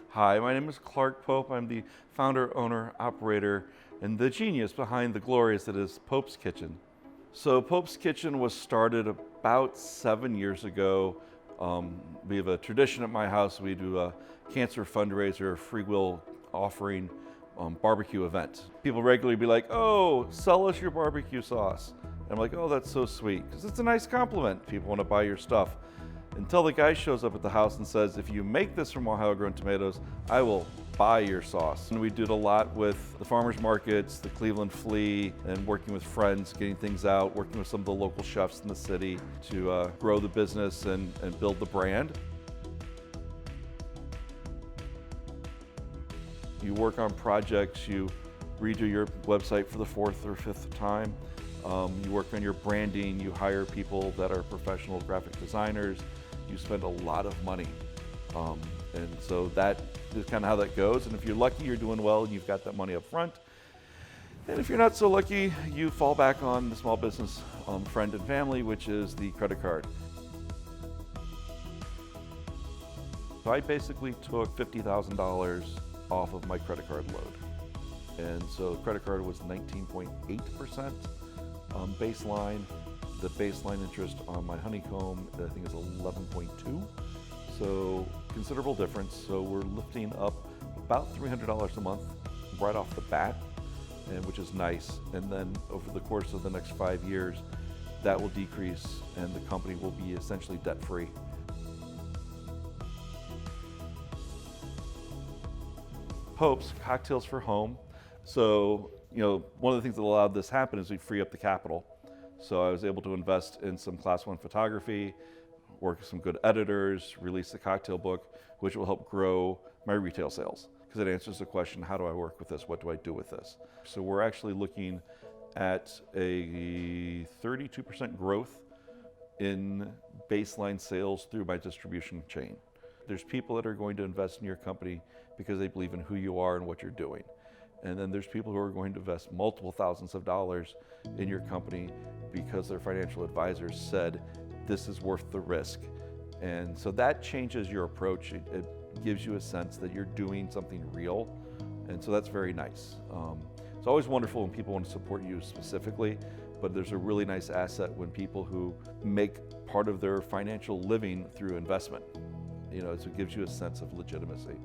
Hi, my name is Clark Pope. I'm the founder, owner, operator, and the genius behind the glorious that is Pope's Kitchen. So Pope's Kitchen was started about 7 years ago. We have a tradition at my house. We do a cancer fundraiser, free will offering barbecue event. People regularly be like, oh, sell us your barbecue sauce. And I'm like, oh, that's so sweet, because it's a nice compliment. People want to buy your stuff. Until the guy shows up at the house and says, if you make this from Ohio grown tomatoes, I will buy your sauce. And we did a lot with the farmers markets, the Cleveland Flea, and working with friends, getting things out, working with some of the local chefs in the city to grow the business and build the brand. You work on projects, you redo your website for the 4th or 5th time. You work on your branding, you hire people that are professional graphic designers, you spend a lot of money. And so that is kind of how that goes. And if you're lucky, you're doing well and you've got that money up front. And if you're not so lucky, you fall back on the small business friend and family, which is the credit card. So I basically took $50,000 off of my credit card load. And so the credit card was 19.8%. Baseline. The baseline interest on my Honeycomb, I think, is 11.2. So considerable difference. So we're lifting up about $300 a month right off the bat, and which is nice. And then over the course of the next 5 years, that will decrease and the company will be essentially debt-free. Pope's Cocktails for Home. So, one of the things that allowed this happen is we free up the capital. So I was able to invest in some Class 1 photography, work with some good editors, release the cocktail book, which will help grow my retail sales. Because it answers the question, how do I work with this? What do I do with this? So we're actually looking at a 32% growth in baseline sales through my distribution chain. There's people that are going to invest in your company because they believe in who you are and what you're doing. And then there's people who are going to invest multiple thousands of dollars in your company because their financial advisors said, this is worth the risk. And so that changes your approach. It gives you a sense that you're doing something real. And so that's very nice. It's always wonderful when people want to support you specifically, but there's a really nice asset when people who make part of their financial living through investment. So it gives you a sense of legitimacy.